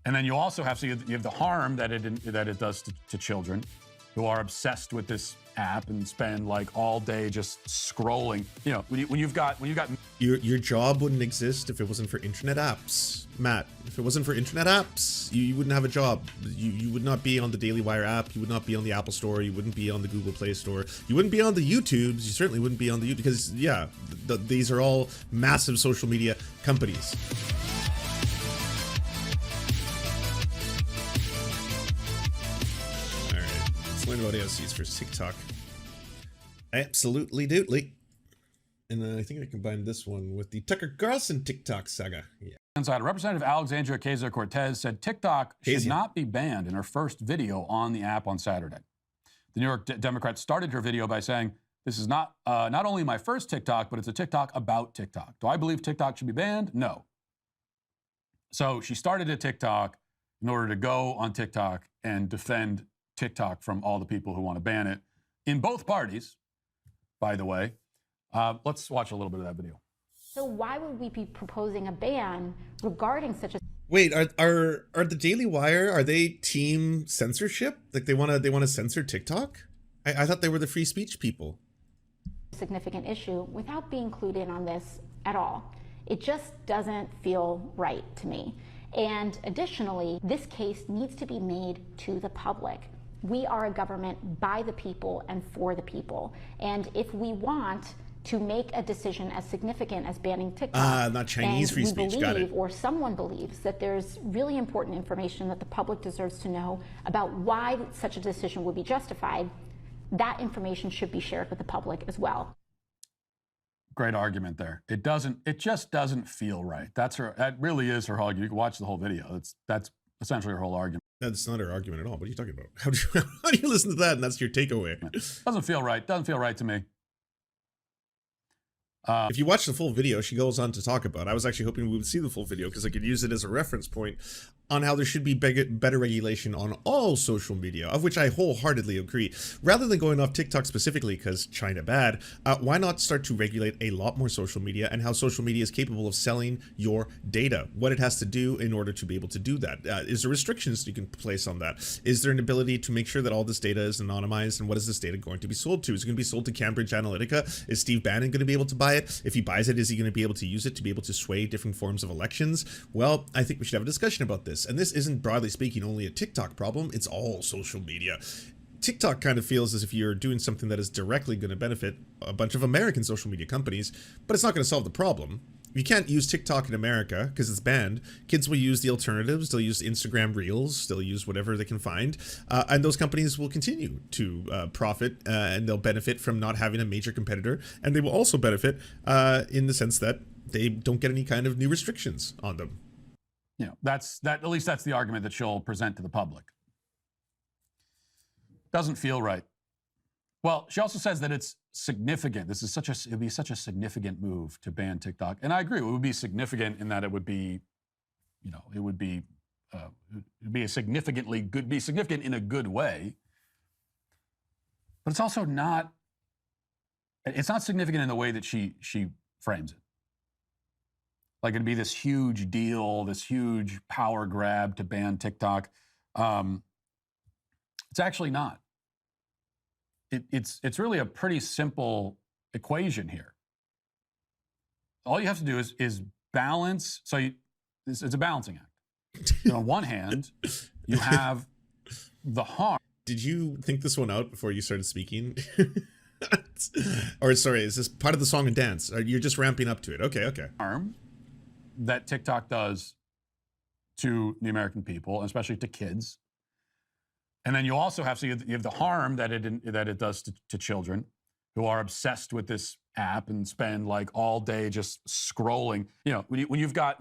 And then you also have you have the harm that it does to children who are obsessed with this app and spend like all day just scrolling. You know, when you've got your job wouldn't exist if it wasn't for internet apps, Matt. If it wasn't for internet apps, you wouldn't have a job. You would not be on the Daily Wire app. You would not be on the Apple Store. You wouldn't be on the Google Play Store. You wouldn't be on the YouTubes. You certainly wouldn't be on the YouTube because yeah, these are all massive social media companies. Learn about AOCs for TikTok. Absolutely dootly. And I think I combined this one with the Tucker Carlson TikTok saga. Yeah. Inside, Representative Alexandria Ocasio-Cortez said TikTok should not be banned in her first video on the app on Saturday. The New York Democrat started her video by saying, "This is not only my first TikTok, but it's a TikTok about TikTok. Do I believe TikTok should be banned? No." So she started a TikTok in order to go on TikTok and defend TikTok from all the people who want to ban it in both parties, by the way. Let's watch a little bit of that video. So why would we be proposing a ban regarding such a... Wait, are the Daily Wire, are they team censorship? Like they want to censor TikTok? I thought they were the free speech people. ...significant issue without being clued in on this at all. It just doesn't feel right to me. And additionally, this case needs to be made to the public. We are a government by the people and for the people. And if we want to make a decision as significant as banning TikTok, not Chinese free speech, got it. Or someone believes that there's really important information that the public deserves to know about why such a decision would be justified, that information should be shared with the public as well. Great argument there. It just doesn't feel right. That really is her argument. You can watch the whole video. That's essentially her whole argument. That's not her argument at all. What are you talking about? How do you listen to that and that's your takeaway? Doesn't feel right. Doesn't feel right to me. If you watch the full video, she goes on to talk about, I was actually hoping we would see the full video because I could use it as a reference point on how there should be better regulation on all social media, of which I wholeheartedly agree. Rather than going off TikTok specifically because China bad, why not start to regulate a lot more social media and how social media is capable of selling your data, what it has to do in order to be able to do that. Is there restrictions you can place on that? Is there an ability to make sure that all this data is anonymized, and what is this data going to be sold to? Is it going to be sold to Cambridge Analytica? Is Steve Bannon going to be able to buy it? If he buys it, is he going to be able to use it to be able to sway different forms of elections? Well, I think we should have a discussion about this. And this isn't, broadly speaking, only a TikTok problem. It's all social media. TikTok kind of feels as if you're doing something that is directly going to benefit a bunch of American social media companies, but it's not going to solve the problem. You can't use TikTok in America because it's banned. Kids will use the alternatives. They'll use Instagram Reels. They'll use whatever they can find. And those companies will continue to profit and they'll benefit from not having a major competitor. And they will also benefit in the sense that they don't get any kind of new restrictions on them. You know, at least that's the argument that she'll present to the public. Doesn't feel right. Well, she also says that it's significant. It would be such a significant move to ban TikTok. And I agree, it would be significant in that it would be, you know, it'd be significant in a good way. But it's also not, it's not significant in the way that she frames it. Like it'd be this huge deal, this huge power grab to ban TikTok. It's actually not. It's really a pretty simple equation here. All you have to do is balance. So it's a balancing act. On one hand, you have the harm. Did you think this one out before you started speaking? Or sorry, is this part of the song and dance? You're just ramping up to it. Okay, okay. Harm that TikTok does to the American people, especially to kids. And then you also have the harm that it does to children who are obsessed with this app and spend like all day just scrolling. You know, when you've got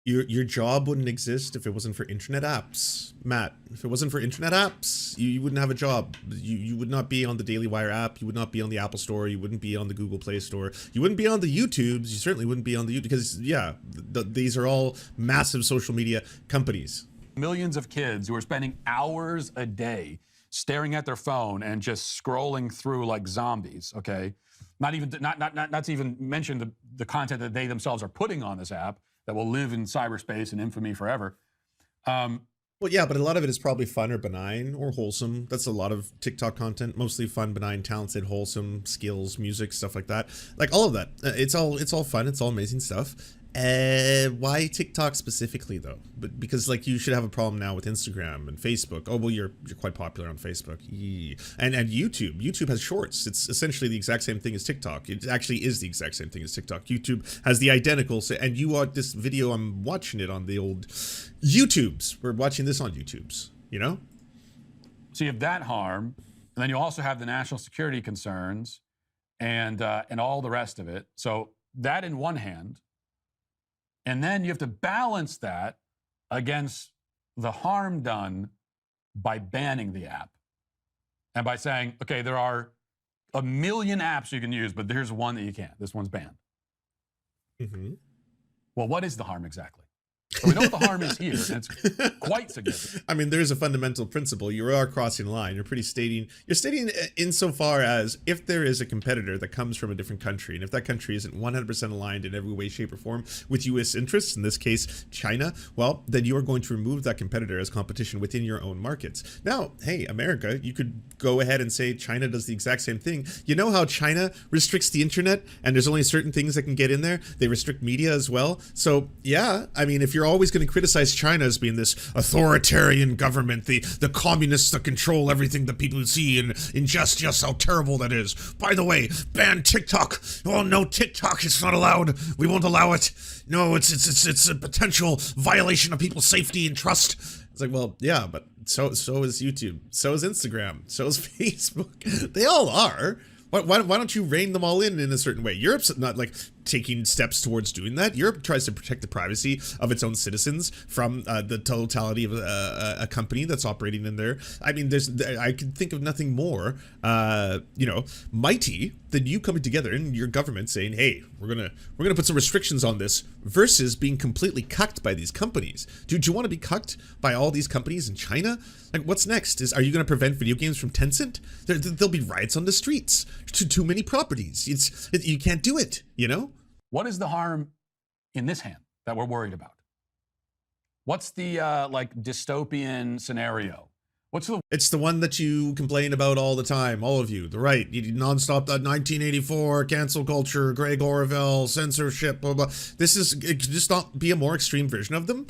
your job wouldn't exist if it wasn't for internet apps, Matt. If it wasn't for internet apps, you wouldn't have a job. You would not be on the Daily Wire app. You would not be on the Apple Store. You wouldn't be on the Google Play Store. You wouldn't be on the YouTubes. You certainly wouldn't be on the YouTube because yeah, these are all massive social media companies. Millions of kids who are spending hours a day staring at their phone and just scrolling through like zombies, okay? Not to even mention the content that they themselves are putting on this app that will live in cyberspace and infamy forever. Well, yeah, but a lot of it is probably fun or benign or wholesome. That's a lot of TikTok content, mostly fun, benign, talented, wholesome, skills, music, stuff like that. Like all of that. It's all fun. It's all amazing stuff. Why TikTok specifically though? But because like you should have a problem now with Instagram and Facebook. Oh well, you're quite popular on Facebook. Yee. And YouTube. YouTube has shorts. It's essentially the exact same thing as TikTok. It actually is the exact same thing as TikTok. YouTube has the identical. And you watch this video. I'm watching it on the old YouTubes. We're watching this on YouTubes. You know. So you have that harm, and then you also have the national security concerns, and all the rest of it. So that in one hand. And then you have to balance that against the harm done by banning the app and by saying, okay, there are a million apps you can use, but there's one that you can't. This one's banned. Mm-hmm. Well, what is the harm exactly? So we know what the harm is here, and it's quite significant. I mean, there's a fundamental principle. You are crossing a line. You're stating insofar as if there is a competitor that comes from a different country, and if that country isn't 100% aligned in every way, shape, or form with U.S. interests, in this case, China, well, then you are going to remove that competitor as competition within your own markets. Now, hey, America, you could go ahead and say China does the exact same thing. You know how China restricts the internet, and there's only certain things that can get in there? They restrict media as well. So, yeah, I mean, if you're always going to criticize China as being this authoritarian government, the communists that control everything that people see and ingest, just how terrible that is. By the way, ban TikTok. Oh no, TikTok is not allowed. We won't allow it. No, it's a potential violation of people's safety and trust. It's like, well, yeah, but so is YouTube, so is Instagram, so is Facebook. They all are. Why don't you rein them all in a certain way? Europe's not like taking steps towards doing that. Europe tries to protect the privacy of its own citizens from the totality of a company that's operating in there. I mean, I can think of nothing more, mighty than you coming together in your government saying, "Hey, we're gonna put some restrictions on this," versus being completely cucked by these companies. Do you want to be cucked by all these companies in China? Like, what's next? Are you going to prevent video games from Tencent? There'll be riots on the streets. Too many properties. You can't do it. You know. What is the harm in this hand that we're worried about? What's the dystopian scenario? It's the one that you complain about all the time, all of you. The right, you nonstop that 1984 cancel culture, Greg Orwell, censorship, blah blah. It could just not be a more extreme version of them.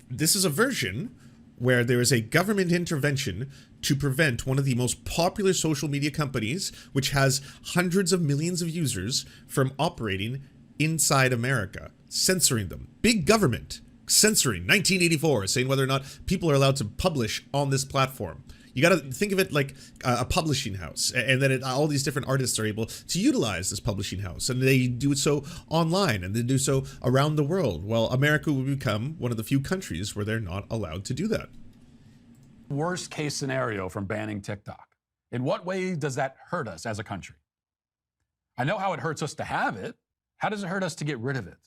This is a version where there is a government intervention to prevent one of the most popular social media companies, which has hundreds of millions of users, from operating inside America, censoring them. Big government censoring 1984, saying whether or not people are allowed to publish on this platform. You got to think of it like a publishing house, and then all these different artists are able to utilize this publishing house, and they do it so online, and they do so around the world. Well, America will become one of the few countries where they're not allowed to do that. Worst case scenario from banning TikTok. In what way does that hurt us as a country? I know how it hurts us to have it. How does it hurt us to get rid of it?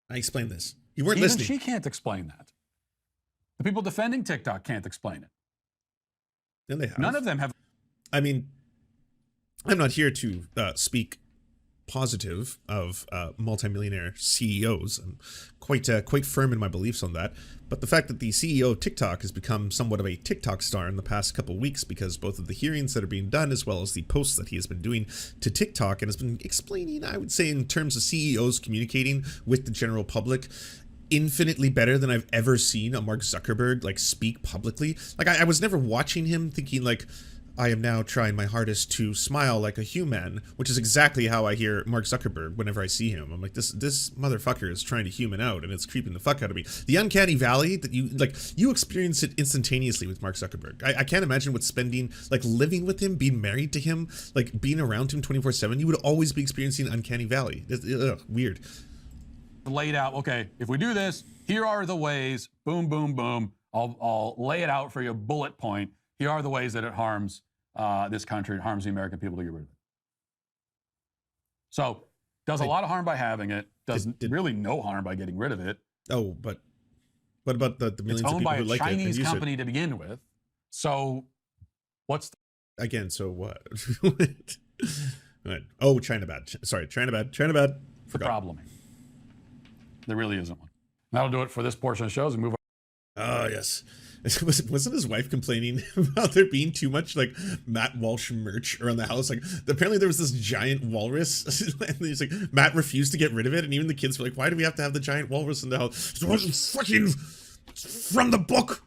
I explained this. You weren't Even listening. She can't explain that. The people defending TikTok can't explain it. And they have. None of them have. I mean, I'm not here to speak positive of multimillionaire CEOs. I'm quite firm in my beliefs on that. But the fact that the CEO of TikTok has become somewhat of a TikTok star in the past couple of weeks, because both of the hearings that are being done, as well as the posts that he has been doing to TikTok and has been explaining, I would say, in terms of CEOs communicating with the general public, infinitely better than I've ever seen a Mark Zuckerberg like speak publicly. Like I was never watching him thinking like, I am now trying my hardest to smile like a human, which is exactly how I hear Mark Zuckerberg whenever I see him. I'm like, this motherfucker is trying to human out, and it's creeping the fuck out of me. The uncanny valley that you experience it instantaneously with Mark Zuckerberg. I can't imagine what spending, like living with him, being married to him, like being around him 24/7. You would always be experiencing uncanny valley. Weird. Laid out, okay, if we do this, here are the ways, boom, boom, boom. I'll lay it out for you, bullet point. Here are the ways that it harms this country, it harms the American people to get rid of it. So, does a lot of harm by having it, does really no harm by getting rid of it. Oh, but what about the millions of people who like it? It's owned by a Chinese company to begin with. So, what's again? So what? Oh, China bad. Sorry, China bad. The problem? There really isn't one. That'll do it for this portion of the show as we move on. Oh, yes. Wasn't his wife complaining about there being too much like Matt Walsh merch around the house? Like apparently there was this giant walrus and he's like, Matt refused to get rid of it. And even the kids were like, why do we have to have the giant walrus in the house? It wasn't fucking from the book.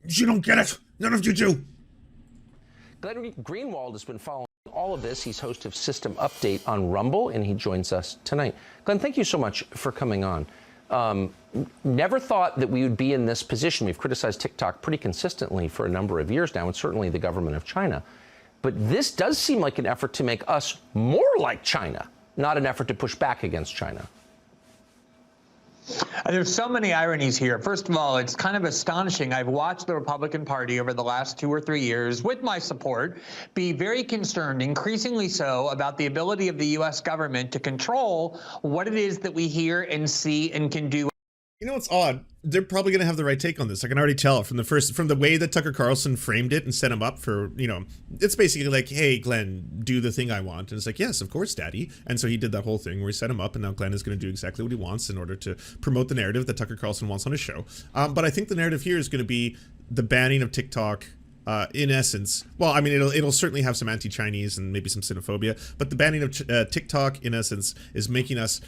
You don't get it. None of you do. Glenn Greenwald has been following all of this. He's host of System Update on Rumble, and he joins us tonight. Glenn, thank you so much for coming on. Never thought that we would be in this position. We've criticized TikTok pretty consistently for a number of years now, and certainly the government of China. But this does seem like an effort to make us more like China, not an effort to push back against China. There's so many ironies here. First of all, it's kind of astonishing. I've watched the Republican Party over the last 2 or 3 years, with my support, be very concerned, increasingly so, about the ability of the U.S. government to control what it is that we hear and see and can do. You know what's odd? They're probably going to have the right take on this. I can already tell from the way that Tucker Carlson framed it and set him up for, you know, it's basically like, hey, Glenn, do the thing I want. And it's like, yes, of course, Daddy. And so he did that whole thing where he set him up, and now Glenn is going to do exactly what he wants in order to promote the narrative that Tucker Carlson wants on his show. But I think the narrative here is going to be the banning of TikTok. In essence, well, I mean, it'll certainly have some anti-Chinese and maybe some xenophobia, but the banning of TikTok, in essence, is making us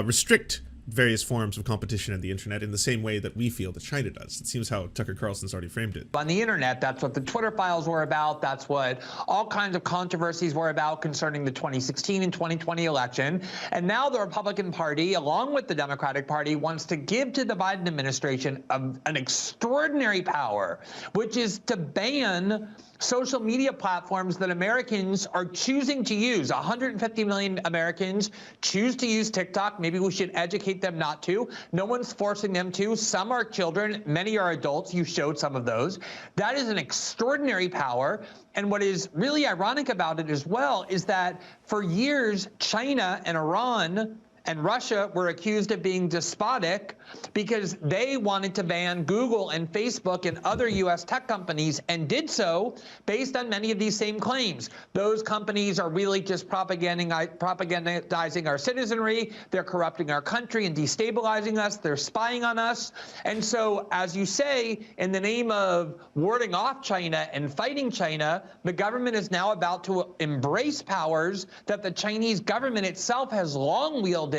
restrict various forms of competition on the internet in the same way that we feel that China does. It seems how Tucker Carlson's already framed it. On the internet, that's what the Twitter files were about. That's what all kinds of controversies were about concerning the 2016 and 2020 election. And now the Republican Party, along with the Democratic Party, wants to give to the Biden administration an extraordinary power, which is to ban social media platforms that Americans are choosing to use. 150 million Americans choose to use TikTok. Maybe we should educate them not to. No one's forcing them to. Some are children, many are adults. You showed some of those. That is an extraordinary power. And what is really ironic about it as well is that for years, China and Iran and Russia were accused of being despotic because they wanted to ban Google and Facebook and other U.S. tech companies, and did so based on many of these same claims. Those companies are really just propagandizing our citizenry. They're corrupting our country and destabilizing us. They're spying on us. And so, as you say, in the name of warding off China and fighting China, the government is now about to embrace powers that the Chinese government itself has long wielded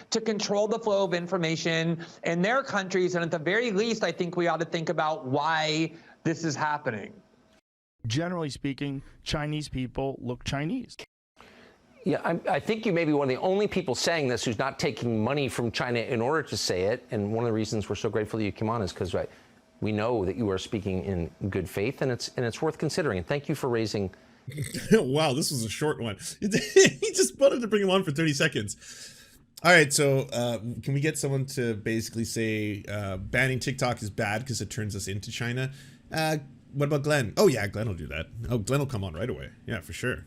to control the flow of information in their countries. And at the very least, I think we ought to think about why this is happening. Generally speaking, Chinese people look Chinese. Yeah, I think you may be one of the only people saying this who's not taking money from China in order to say it. And one of the reasons we're so grateful that you came on is because we know that you are speaking in good faith, and it's worth considering. And thank you for raising. Wow, this was a short one. He just wanted to bring him on for 30 seconds. All right, so can we get someone to basically say banning TikTok is bad because it turns us into China? What about Glenn? Oh, yeah, Glenn will do that. Oh, Glenn will come on right away. Yeah, for sure.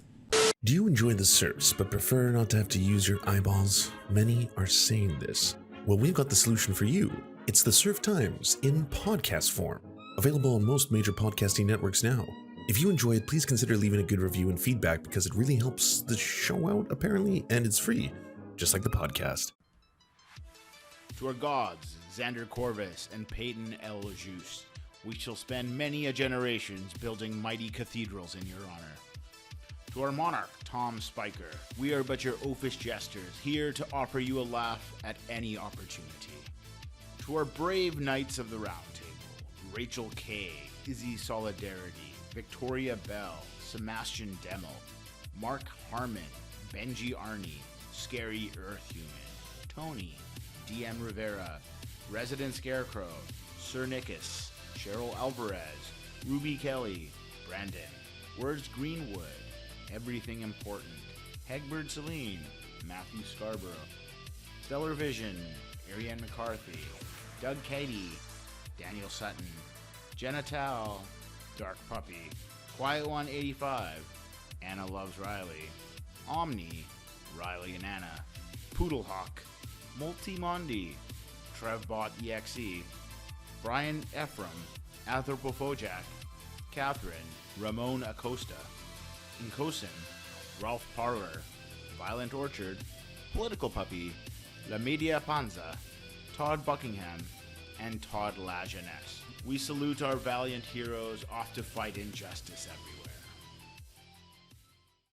Do you enjoy the Serfs but prefer not to have to use your eyeballs? Many are saying this. Well, we've got the solution for you. It's the Serf Times in podcast form. Available on most major podcasting networks now. If you enjoy it, please consider leaving a good review and feedback because it really helps the show out, apparently, and it's free. Just like the podcast. To our gods, Xander Corvus and Peyton L. Juste, we shall spend many a generations building mighty cathedrals in your honor. To our monarch, Tom Spiker, we are but your oafish jesters, here to offer you a laugh at any opportunity. To our brave knights of the Round Table, Rachel K., Izzy Solidarity, Victoria Bell, Sebastian Demmel, Mark Harmon, Benji Arney, Scary Earth Human, Tony, DM Rivera, Resident Scarecrow, Sir Nickus, Cheryl Alvarez, Ruby Kelly, Brandon, Words Greenwood, Everything Important, Hegbert Celine, Matthew Scarborough, Stellar Vision, Ariane McCarthy, Doug Cady, Daniel Sutton, Jenna Tal, Dark Puppy, Quiet One 85, Anna Loves Riley, Omni, Riley and Anna, Poodlehawk, Multimondi, Trevbot EXE, Brian Ephraim, Anthropophojack, Catherine, Ramon Acosta, Incosin, Ralph Parler, Violent Orchard, Political Puppy, La Media Panza, Todd Buckingham, and Todd LaJeunesse. We salute our valiant heroes off to fight injustice everywhere.